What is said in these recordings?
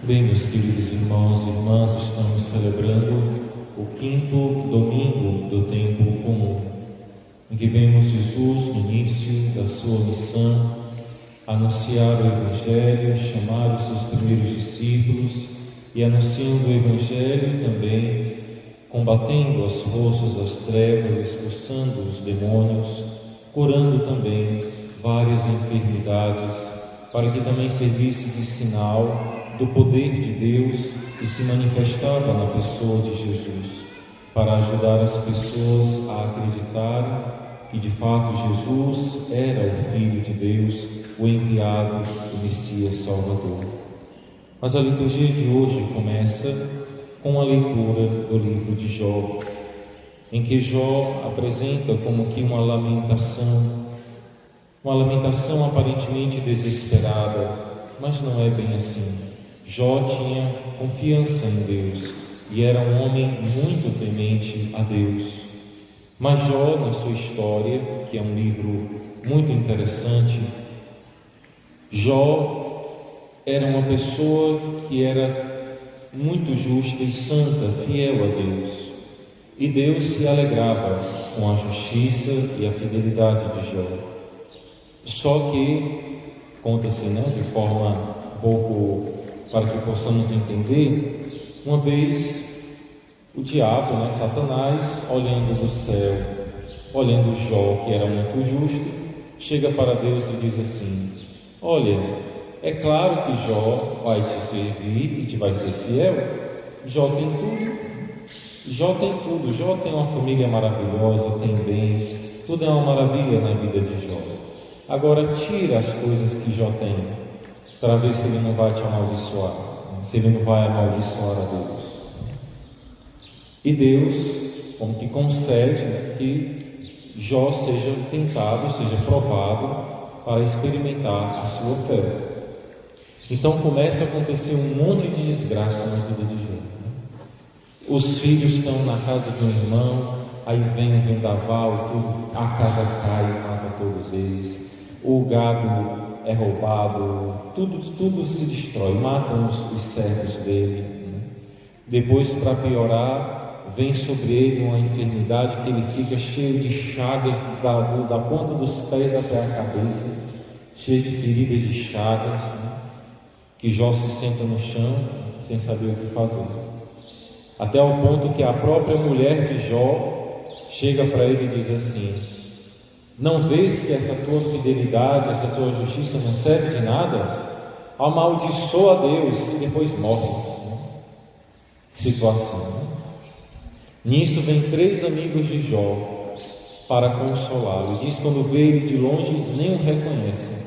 Bem, meus queridos irmãos e irmãs, estamos celebrando o 5º domingo do tempo comum, em que vemos Jesus, no início da sua missão, anunciar o Evangelho, chamar os seus primeiros discípulos e, anunciando o Evangelho, também combatendo as forças das trevas, expulsando os demônios, curando também várias enfermidades, para que também servisse de sinal do poder de Deus que se manifestava na pessoa de Jesus, para ajudar as pessoas a acreditarem que de fato Jesus era o Filho de Deus, o enviado, o Messias Salvador. Mas a liturgia de hoje começa com a leitura do livro de Jó, em que Jó apresenta como que uma lamentação aparentemente desesperada, mas não é bem assim. Jó tinha confiança em Deus e era um homem muito temente a Deus. Mas Jó, na sua história, que é um livro muito interessante, Jó era uma pessoa que era muito justa e santa, fiel a Deus. E Deus se alegrava com a justiça e a fidelidade de Jó. Só que, conta-se, de forma um pouco para que possamos entender, uma vez o diabo, Satanás, olhando do céu, olhando Jó, que era muito justo, chega para Deus e diz assim: olha, é claro que Jó vai te servir e te vai ser fiel. Jó tem tudo, Jó tem uma família maravilhosa, tem bens, tudo é uma maravilha na vida de Jó. Agora tira as coisas que Jó tem, para ver se ele não vai te amaldiçoar, se ele não vai amaldiçoar a Deus. E Deus, como que concede que Jó seja tentado, seja provado, para experimentar a sua fé. Então começa a acontecer um monte de desgraça na vida de Jó. Os filhos estão na casa de um irmão, aí vem um vendaval e tudo, a casa cai e mata todos eles. O gado é roubado, tudo se destrói, matam os servos dele. Depois, para piorar, vem sobre ele uma enfermidade que ele fica cheio de chagas da ponta dos pés até a cabeça, cheio de feridas de chagas, que Jó se senta no chão sem saber o que fazer. Até o ponto que a própria mulher de Jó chega para ele e diz assim: não vês que essa tua fidelidade, essa tua justiça não serve de nada? Amaldiçoa a Deus e depois morre. Situação. Nisso vem 3 amigos de Jó para consolá-lo. E diz: quando vê ele de longe, nem o reconhecem.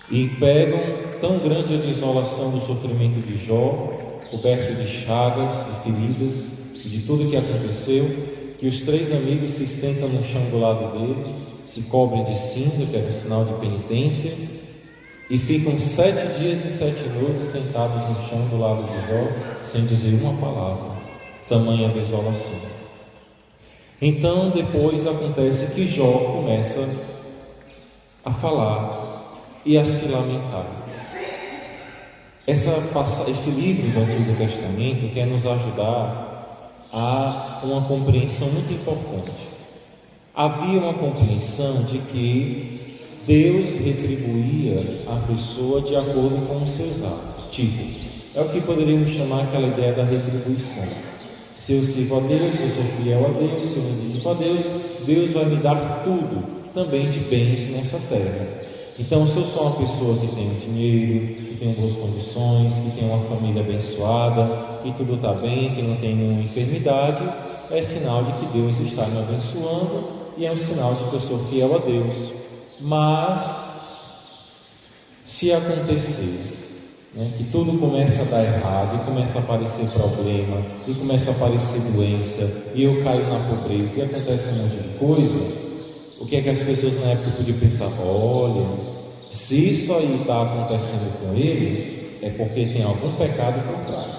E pegam tão grande a desolação do sofrimento de Jó, coberto de chagas e feridas e de tudo o que aconteceu, que os 3 amigos se sentam no chão do lado dele, se cobrem de cinza, que era um sinal de penitência, e ficam 7 dias e 7 noites sentados no chão do lado de Jó, sem dizer uma palavra, tamanha desolação. Então depois acontece que Jó começa a falar e a se lamentar. Esse livro do Antigo Testamento quer nos ajudar a uma compreensão muito importante. Havia uma compreensão de que Deus retribuía a pessoa de acordo com os seus atos. É o que poderíamos chamar aquela ideia da retribuição. Se eu sirvo a Deus, se eu sou fiel a Deus, se eu me dedico a Deus, Deus vai me dar tudo, também de bens nessa terra. Então, se eu sou uma pessoa que tem dinheiro, que tem boas condições, que tem uma família abençoada, que tudo está bem, que não tem nenhuma enfermidade, é sinal de que Deus está me abençoando e é um sinal de que eu sou fiel a Deus. Mas, se acontecer que tudo começa a dar errado, e começa a aparecer problema, e começa a aparecer doença, e eu caio na pobreza, e acontece um monte de coisa, o que é que as pessoas na época podiam pensar? Olha, se isso aí está acontecendo com ele, é porque tem algum pecado por trás.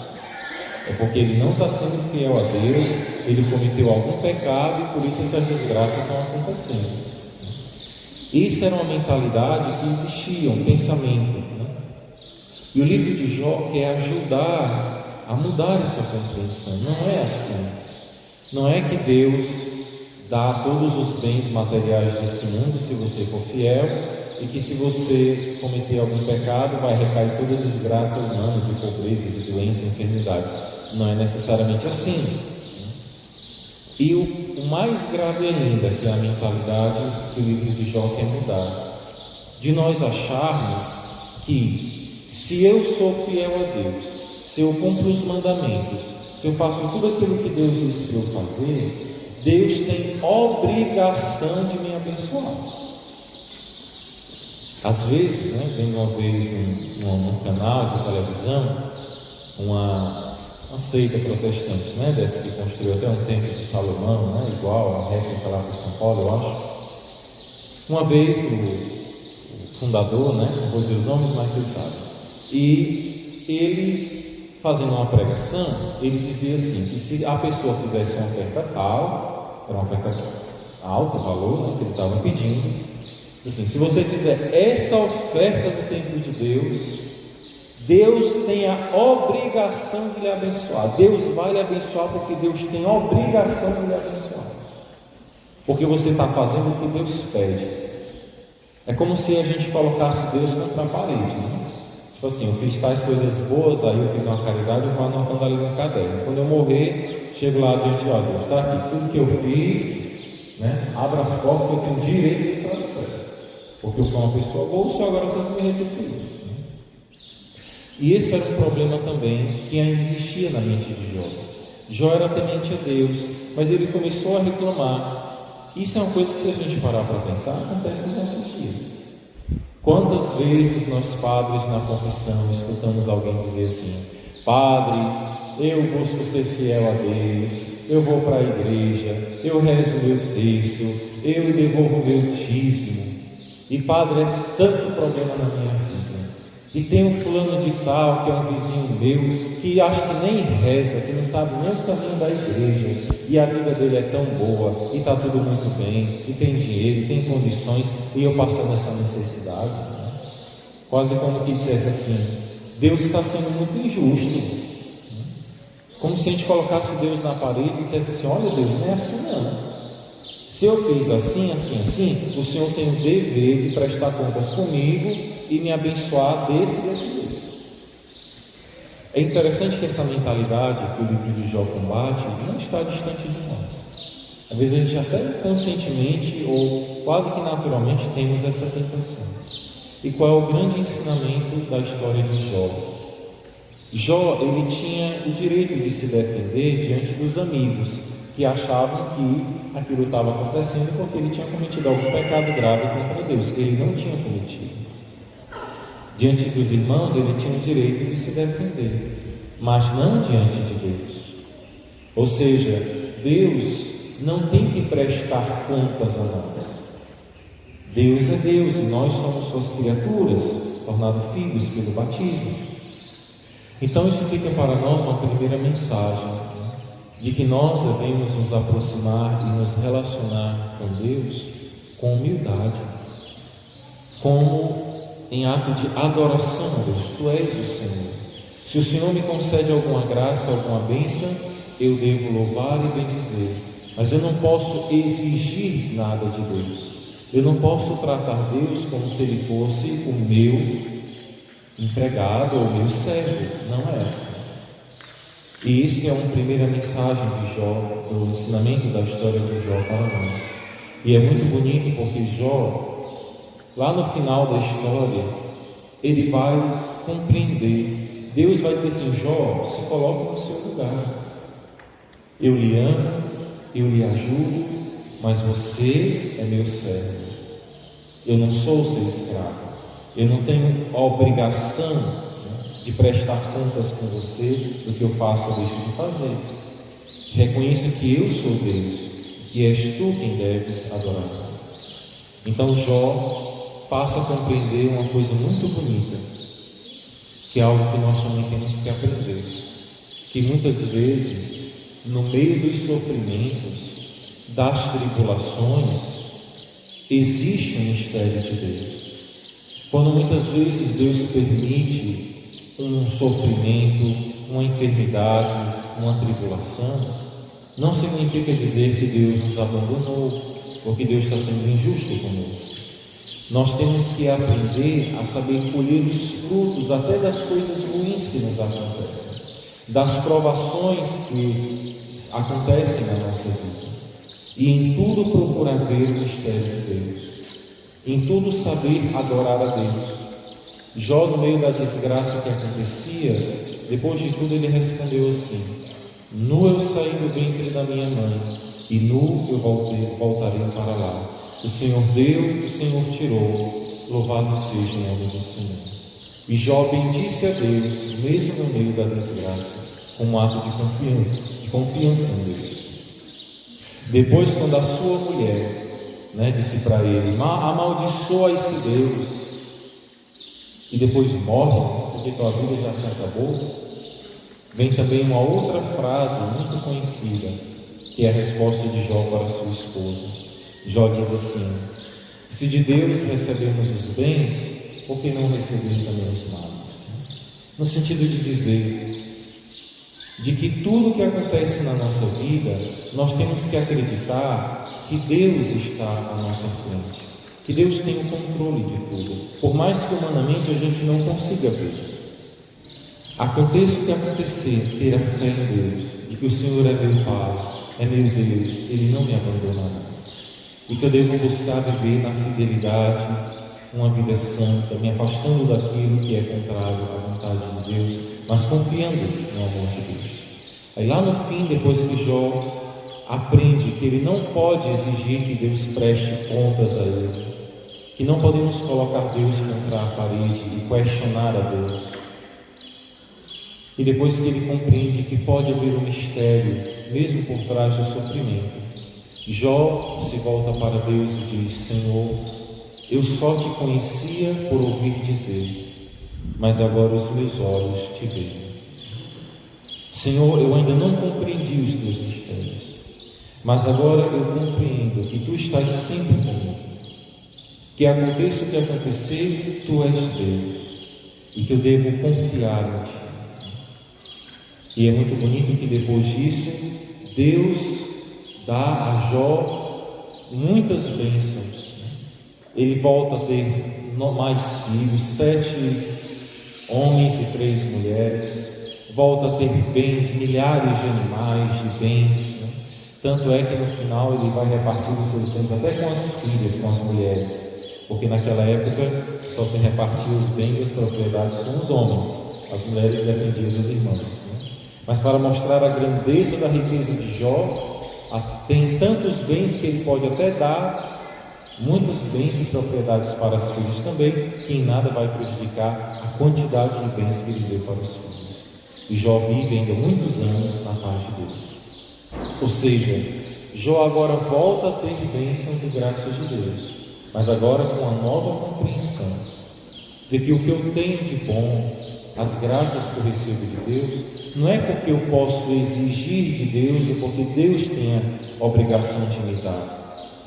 É porque ele não está sendo fiel a Deus, ele cometeu algum pecado e por isso essas desgraças estão acontecendo. Isso era uma mentalidade que existia, um pensamento. E o livro de Jó quer ajudar a mudar essa compreensão. Não é assim. Não é que Deus dá todos os bens materiais desse mundo se você for fiel, e que se você cometer algum pecado vai recair todas as desgraças humanas de pobreza, de doença, enfermidades. Não é necessariamente assim. E o mais grave ainda, que é a mentalidade que o livro de Jó quer mudar, de nós acharmos que se eu sou fiel a Deus, se eu cumpro os mandamentos, se eu faço tudo aquilo que Deus disse para eu fazer, Deus tem obrigação de me abençoar. Às vezes, vendo uma vez num canal de televisão, uma seita protestante, dessa que construiu até um templo de Salomão, igual a réplica lá para São Paulo, eu acho. Uma vez o fundador, não vou dizer os nomes, mas vocês sabem, e ele, fazendo uma pregação, ele dizia assim, que se a pessoa fizesse uma oferta tal, era uma oferta alto valor, que ele estava pedindo, assim, se você fizer essa oferta no templo de Deus, Deus tem a obrigação de lhe abençoar. Deus vai lhe abençoar porque Deus tem a obrigação de lhe abençoar, porque você está fazendo o que Deus pede. É como se a gente colocasse Deus contra a parede, Tipo assim, eu fiz tais coisas boas, aí eu fiz uma caridade, eu vou anotando ali no caderno. Quando eu morrer, chego lá diante de Deus, está aqui, tudo que eu fiz, abra as portas, eu tenho direito de ir para o céu, porque eu sou uma pessoa boa, o Senhor agora tem que me retribuir. E esse era um problema também que ainda existia na mente de Jó. Jó era temente a Deus, mas ele começou a reclamar. Isso é uma coisa que, se a gente parar para pensar, acontece nos nossos dias. Quantas vezes nós padres na confissão escutamos alguém dizer assim: Padre, eu busco ser fiel a Deus, eu vou para a igreja, eu rezo meu terço, eu devolvo meu dízimo, e Padre, é tanto problema na minha vida. E tem um fulano de tal, que é um vizinho meu, que acho que nem reza, que não sabe nem o caminho da igreja, e a vida dele é tão boa, e está tudo muito bem, e tem dinheiro, e tem condições, e eu passando essa necessidade, quase como que dissesse assim: Deus está sendo muito injusto, como se a gente colocasse Deus na parede e dissesse assim: olha Deus, não é assim não, se eu fiz assim, assim, assim, o Senhor tem o dever de prestar contas comigo e me abençoar desse jeito. É interessante que essa mentalidade que o livro de Jó combate não está distante de nós. Às vezes a gente até conscientemente ou quase que naturalmente temos essa tentação. E qual é o grande ensinamento da história de Jó? Jó, ele tinha o direito de se defender diante dos amigos que achavam que aquilo estava acontecendo porque ele tinha cometido algum pecado grave contra Deus. Ele não tinha cometido. Diante dos irmãos, ele tinha o direito de se defender, mas não diante de Deus. Ou seja, Deus não tem que prestar contas a nós. Deus é Deus e nós somos suas criaturas, tornados filhos pelo batismo. Então isso fica para nós uma primeira mensagem, de que nós devemos nos aproximar e nos relacionar com Deus com humildade, como em ato de adoração a Deus. Tu és o Senhor. Se o Senhor me concede alguma graça, alguma bênção, eu devo louvar e bendizer, mas eu não posso exigir nada de Deus. Eu não posso tratar Deus como se Ele fosse o meu empregado ou o meu servo. Não é assim. E esse é uma primeira mensagem de Jó, do ensinamento da história de Jó para nós. E é muito bonito porque Jó, lá no final da história, ele vai compreender. Deus vai dizer assim: Jó, se coloque no seu lugar. Eu lhe amo, eu lhe ajudo, mas você é meu servo. Eu não sou seu escravo. Eu não tenho a obrigação de prestar contas com você do que eu faço ou deixo de fazer. Reconheça que eu sou Deus, que és tu quem deves adorar. Então Jó passa a compreender uma coisa muito bonita, que é algo que nós também temos que aprender, que muitas vezes, no meio dos sofrimentos, das tribulações, existe um mistério de Deus. Quando muitas vezes Deus permite um sofrimento, uma enfermidade, uma tribulação, não significa dizer que Deus nos abandonou ou que Deus está sendo injusto conosco. Nós temos que aprender a saber colher os frutos até das coisas ruins que nos acontecem, das provações que acontecem na nossa vida, e em tudo procurar ver o mistério de Deus, em tudo saber adorar a Deus. Jó, no meio da desgraça que acontecia, depois de tudo ele respondeu assim: nu eu saí do ventre da minha mãe, e nu eu voltarei para lá. O Senhor deu, o Senhor tirou, louvado seja o nome do Senhor. E Jó bendisse a Deus, mesmo no meio da desgraça, com um ato de confiança em Deus. Depois, quando a sua mulher, disse para ele: amaldiçoa esse Deus, e depois morre, porque tua vida já se acabou, vem também uma outra frase muito conhecida, que é a resposta de Jó para sua esposa. Jó diz assim: se de Deus recebemos os bens, por que não receber também os males? No sentido de dizer de que tudo que acontece na nossa vida, nós temos que acreditar que Deus está à nossa frente, que Deus tem o controle de tudo, por mais que humanamente a gente não consiga ver. Aconteça o que acontecer, ter a fé em Deus, de que o Senhor é meu Pai, é meu Deus, Ele não me abandonará, e que eu devo buscar viver na fidelidade, uma vida santa, me afastando daquilo que é contrário à vontade de Deus, mas confiando no amor de Deus. Aí lá no fim, depois que Jó aprende que ele não pode exigir que Deus preste contas a ele, que não podemos colocar Deus contra a parede e questionar a Deus, e depois que ele compreende que pode haver um mistério mesmo por trás do sofrimento, Jó se volta para Deus e diz: Senhor, eu só te conhecia por ouvir dizer, mas agora os meus olhos te veem. Senhor, eu ainda não compreendi os teus mistérios, mas agora eu compreendo que tu estás sempre comigo, que aconteça o que acontecer, tu és Deus, e que eu devo confiar em ti. E é muito bonito que depois disso, Deus dá a Jó muitas bênçãos. Ele volta a ter mais filhos, 7 homens e 3 mulheres, volta a ter bens, milhares de animais, de bens, Tanto é que no final ele vai repartir os seus bens até com as filhas, com as mulheres, porque naquela época só se repartia os bens e as propriedades com os homens, as mulheres dependiam dos irmãos, Mas para mostrar a grandeza da riqueza de Jó, tem tantos bens que ele pode até dar, muitos bens e propriedades para as filhas também, que em nada vai prejudicar a quantidade de bens que ele deu para os filhos. E Jó vive ainda muitos anos na paz de Deus. Ou seja, Jó agora volta a ter bênçãos e graças de Deus, mas agora com a nova compreensão de que o que eu tenho de bom, as graças que eu recebo de Deus, não é porque eu posso exigir de Deus ou porque Deus tem a obrigação de me dar,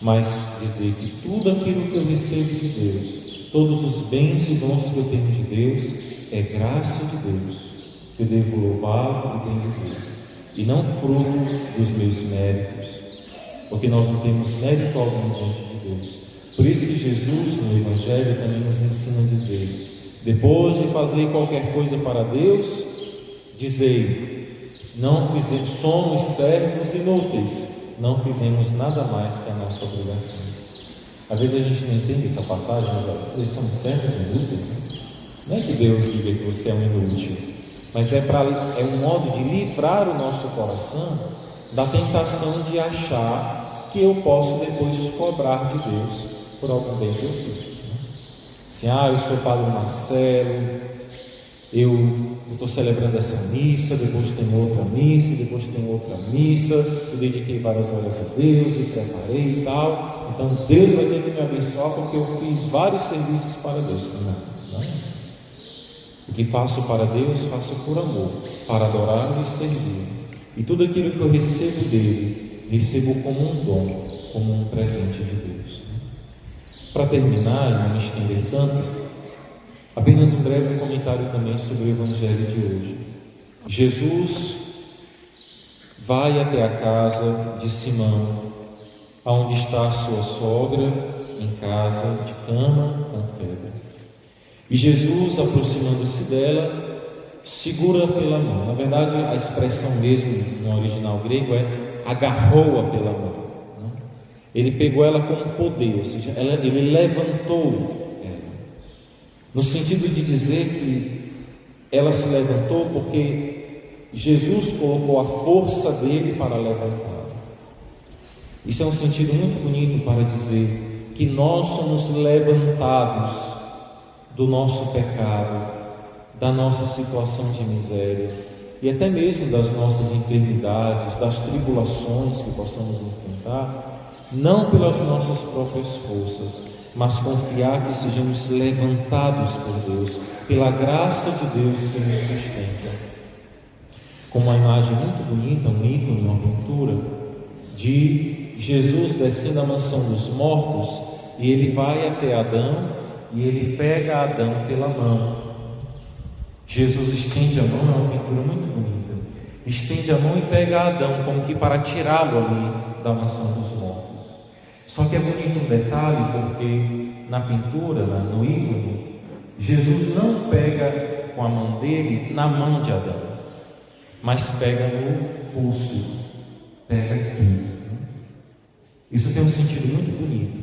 mas dizer que tudo aquilo que eu recebo de Deus, todos os bens e dons que eu tenho de Deus, é graça de Deus, que eu devo louvá-lo e bendizer, e não fruto dos meus méritos, porque nós não temos mérito algum diante de Deus. Por isso que Jesus no Evangelho também nos ensina a dizer: depois de fazer qualquer coisa para Deus, dizei, não fizemos, somos servos inúteis, não fizemos nada mais que a nossa obrigação. Às vezes a gente não entende essa passagem, mas vocês são servos inúteis, Não é que Deus diga que você é um inútil, mas é um modo de livrar o nosso coração da tentação de achar que eu posso depois cobrar de Deus por algum bem que eu fiz. Assim, eu sou Padre Marcelo, eu estou celebrando essa missa, depois tem outra missa, depois tem outra missa, eu dediquei várias horas a Deus e preparei e tal, então Deus vai ter que me abençoar porque eu fiz vários serviços para Deus. Não é isso. O que faço para Deus, faço por amor, para adorá-lo e servir. E tudo aquilo que eu recebo dele, recebo como um dom, como um presente de Deus. Para terminar, e não me estender tanto, Apenas um breve comentário também sobre o Evangelho de hoje. Jesus vai até a casa de Simão, onde está a sua sogra, em casa, de cama, com febre. E Jesus, aproximando-se dela, segura pela mão. Na verdade, a expressão mesmo no original grego é agarrou-a pela mão. Ele pegou ela com poder, ou seja, ele levantou ela. No sentido de dizer que ela se levantou porque Jesus colocou a força dele para levantá-la. Isso é um sentido muito bonito para dizer que nós somos levantados do nosso pecado, da nossa situação de miséria e até mesmo das nossas enfermidades, das tribulações que possamos enfrentar, não pelas nossas próprias forças, mas confiar que sejamos levantados por Deus, pela graça de Deus que nos sustenta. Com uma imagem muito bonita, um ícone, uma pintura de Jesus descendo a mansão dos mortos, e ele vai até Adão e ele pega Adão pela mão. Jesus estende a mão, é uma pintura muito bonita. Estende a mão e pega Adão, como que para tirá-lo ali da mansão dos mortos. Só que é bonito um detalhe, porque na pintura, no ícone, Jesus não pega com a mão dele na mão de Adão, mas pega no pulso, pega aqui. Isso tem um sentido muito bonito,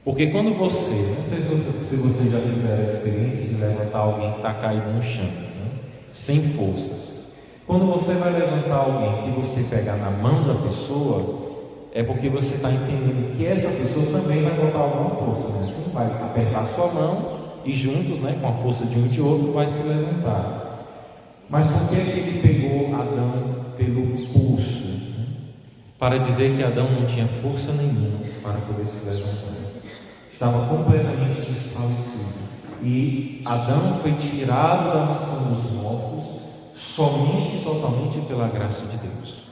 porque quando você, não sei se você já fizeram a experiência de levantar alguém que está caído no chão, sem forças. Quando você vai levantar alguém que você pegar na mão da pessoa, é porque você está entendendo que essa pessoa também vai botar alguma força, Assim, vai apertar a sua mão e juntos, com a força de um e de outro, vai se levantar. Mas por que ele pegou Adão pelo pulso? Para dizer que Adão não tinha força nenhuma para poder se levantar. Estava completamente desfalecido. E Adão foi tirado da mansão dos mortos somente e totalmente pela graça de Deus.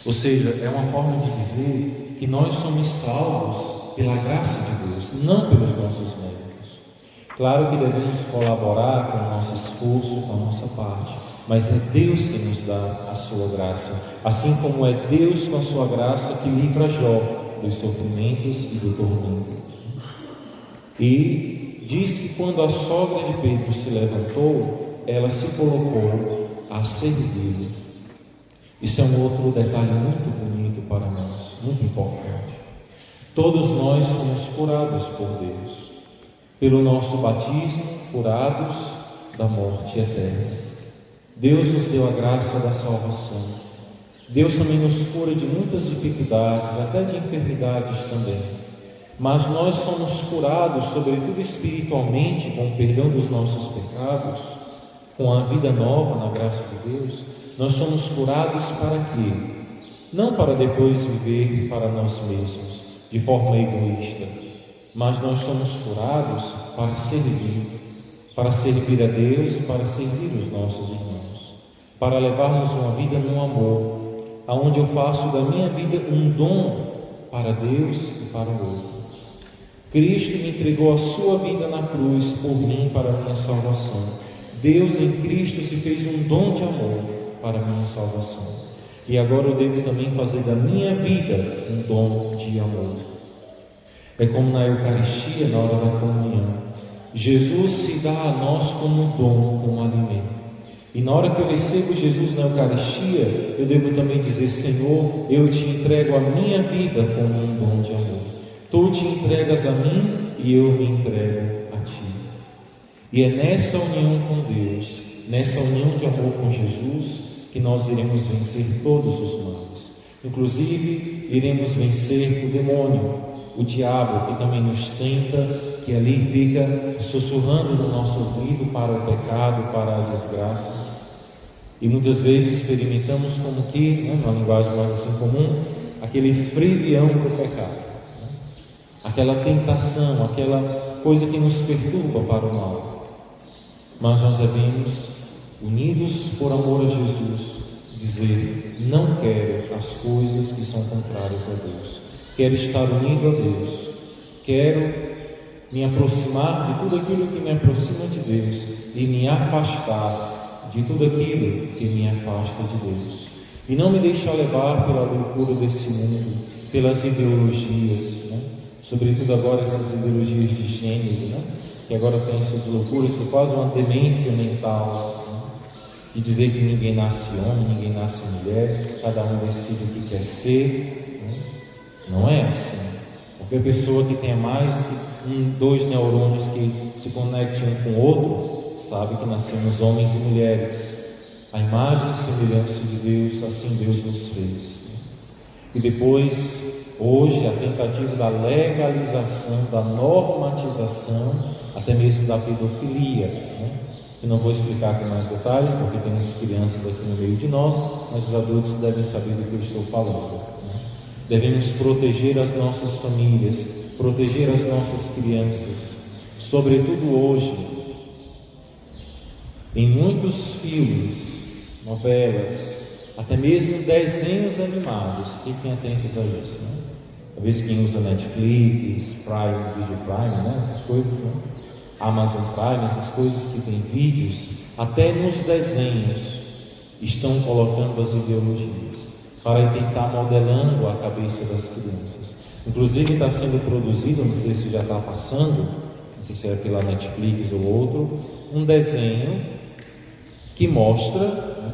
Ou seja, é uma forma de dizer que nós somos salvos pela graça de Deus, não pelos nossos méritos. Claro que devemos colaborar com o nosso esforço, com a nossa parte, mas é Deus que nos dá a sua graça, assim como é Deus com a sua graça que livra Jó dos sofrimentos e do tormento. E diz que quando a sogra de Pedro se levantou, ela se colocou a servir. Isso é um outro detalhe muito bonito para nós, muito importante. Todos nós somos curados por Deus, pelo nosso batismo, curados da morte eterna. Deus nos deu a graça da salvação. Deus também nos cura de muitas dificuldades, até de enfermidades também. Mas nós somos curados, sobretudo espiritualmente, com o perdão dos nossos pecados, com a vida nova na graça de Deus. Nós somos curados para quê? Não para depois viver para nós mesmos, de forma egoísta, mas nós somos curados para servir a Deus e para servir os nossos irmãos, para levarmos uma vida no amor, aonde eu faço da minha vida um dom para Deus e para o outro. Cristo me entregou a sua vida na cruz por mim, para a minha salvação. Deus em Cristo se fez um dom de amor para a minha salvação. E agora eu devo também fazer da minha vida um dom de amor. É como na Eucaristia, na hora da comunhão. Jesus se dá a nós como um dom, como um alimento. E na hora que eu recebo Jesus na Eucaristia, eu devo também dizer: Senhor, eu te entrego a minha vida como um dom de amor. Tu te entregas a mim e eu me entrego a ti. E é nessa união com Deus, nessa união de amor com Jesus, que nós iremos vencer todos os males. Inclusive, iremos vencer o demônio, o diabo, que também nos tenta, que ali fica sussurrando no nosso ouvido para o pecado, para a desgraça. E muitas vezes experimentamos como que, numa linguagem mais assim comum, aquele frevião para o pecado, aquela tentação, aquela coisa que nos perturba para o mal. Mas nós devemos, unidos por amor a Jesus, dizer: não quero as coisas que são contrárias a Deus, quero estar unido a Deus, quero me aproximar de tudo aquilo que me aproxima de Deus e me afastar de tudo aquilo que me afasta de Deus. E não me deixar levar pela loucura desse mundo, pelas ideologias, né? Sobretudo agora essas ideologias de gênero, né? Que agora tem essas loucuras, que é quase uma demência mental, né? De dizer que ninguém nasce homem, ninguém nasce mulher, cada um decide o que quer ser, né? Não é assim, porque a pessoa que tem mais do que dois neurônios que se conectam um com o outro, sabe que nascemos homens e mulheres, a imagem e semelhança de Deus, assim Deus nos fez. E depois, hoje, a tentativa da legalização, da normatização, até mesmo da pedofilia, né? Eu não vou explicar com mais detalhes, porque temos crianças aqui no meio de nós, mas os adultos devem saber do que eu estou falando, né? Devemos proteger as nossas famílias, proteger as nossas crianças, sobretudo hoje, em muitos filmes, novelas, até mesmo desenhos animados. Fiquem atentos a isso, né? Talvez quem usa Netflix, Prime, Video Prime, né? Essas coisas, né? Amazon Prime, essas coisas que tem vídeos, até nos desenhos estão colocando as ideologias para tentar modelando a cabeça das crianças. Inclusive está sendo produzido, não sei se já está passando, não sei se é pela Netflix ou outro, um desenho que mostra, né,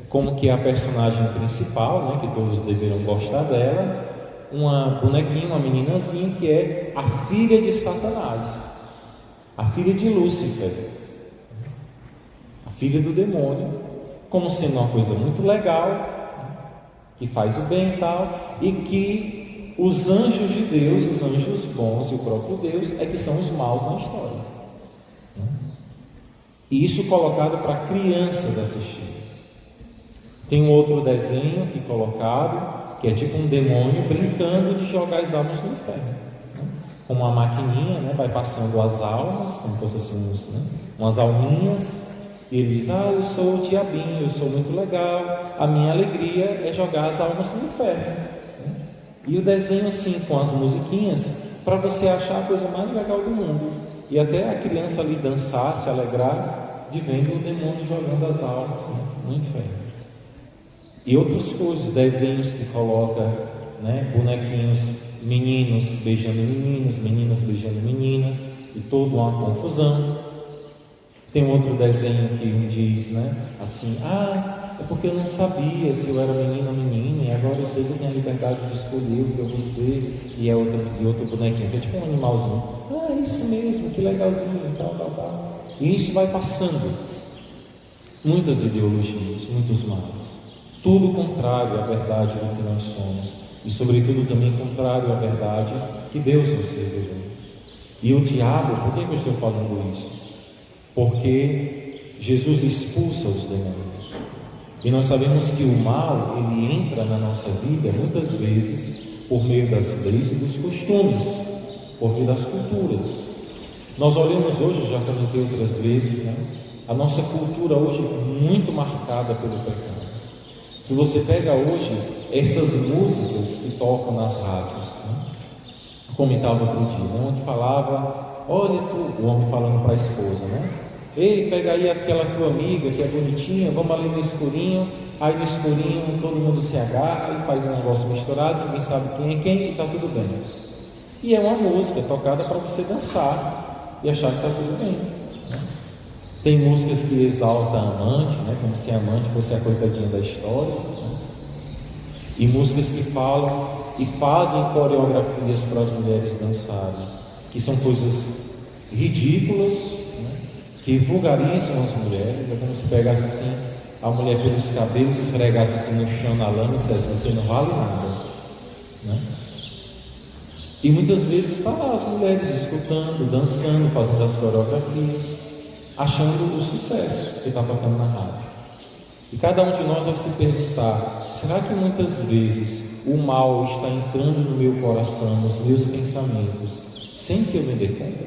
como que é a personagem principal, né, que todos deverão gostar dela, uma bonequinha, uma meninazinha que é a filha de Satanás, a filha de Lúcifer, a filha do demônio, como sendo uma coisa muito legal, que faz o bem e tal, e que os anjos de Deus, os anjos bons e o próprio Deus é que são os maus na história. E isso colocado para crianças assistirem. Tem um outro desenho aqui colocado, que é tipo um demônio brincando de jogar as almas no inferno, né? Com uma maquininha, né? Vai passando as almas, como fosse assim, umas alminhas, e ele diz: eu sou o diabinho, eu sou muito legal, a minha alegria é jogar as almas no inferno, né? E o desenho assim, com as musiquinhas, para você achar a coisa mais legal do mundo, e até a criança ali dançar, se alegrar, de vendo o demônio jogando as almas, né, no inferno. E outras coisas, desenhos que coloca, né, bonequinhos, meninos beijando meninos, meninas beijando meninas, e toda uma confusão. Tem outro desenho que diz, né, assim: é porque eu não sabia se eu era menino ou menina, e agora eu sei que eu tenho a liberdade de escolher o que eu vou ser, e é outro bonequinho, que é tipo um animalzinho. É isso mesmo, que legalzinho, tal. E isso vai passando. Muitas ideologias, muitos males. Tudo contrário à verdade do que nós somos, e sobretudo também contrário à verdade que Deus nos revelou. E o diabo, por que eu estou falando isso? Porque Jesus expulsa os demônios, e nós sabemos que o mal, ele entra na nossa vida muitas vezes por meio das leis e dos costumes, por meio das culturas. Nós olhamos hoje, já comentei outras vezes, né? A nossa cultura hoje é muito marcada pelo pecado. Se você pega hoje essas músicas que tocam nas rádios, né? Eu comentava outro dia, né? Onde falava: olha tu, o homem falando para a esposa, né? Ei, pega aí aquela tua amiga que é bonitinha, vamos ali no escurinho. Aí no escurinho todo mundo se agarra e faz um negócio misturado, ninguém sabe quem é quem, e está tudo bem. E é uma música tocada para você dançar e achar que está tudo bem, né? Tem músicas que exaltam a amante, né? Como se a amante fosse a coitadinha da história, né? E músicas que falam e fazem coreografias para as mulheres dançarem, que são coisas ridículas, né? Que vulgarizam as mulheres. É como se pegasse assim a mulher pelos cabelos, esfregasse assim no chão, na lama, e dissesse: você não vale nada, né? E muitas vezes está lá as mulheres escutando, dançando, fazendo as coreografias, achando o sucesso que está tocando na rádio. E cada um de nós deve se perguntar: será que muitas vezes o mal está entrando no meu coração, nos meus pensamentos, sem que eu me dê conta?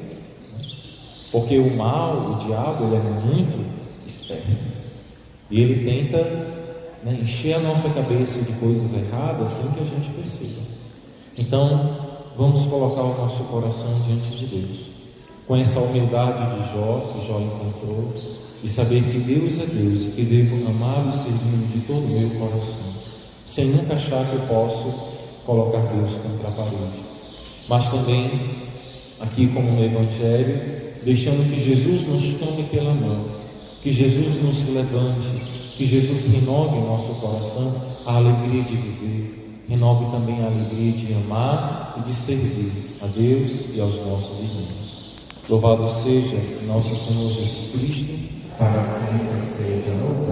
Porque o mal, o diabo, ele é muito esperto, e ele tenta, né, encher a nossa cabeça de coisas erradas sem que a gente perceba. Então, vamos colocar o nosso coração diante de Deus, com essa humildade de Jó, que Jó encontrou, e saber que Deus é Deus e que devo amá-lo e servi-lo de todo o meu coração, sem nunca achar que eu posso colocar Deus contra a parede. Mas também, aqui como no Evangelho, deixando que Jesus nos tome pela mão, que Jesus nos levante, que Jesus renove em nosso coração a alegria de viver, renove também a alegria de amar e de servir a Deus e aos nossos irmãos. Louvado seja nosso Senhor Jesus Cristo, para sempre seja louvado.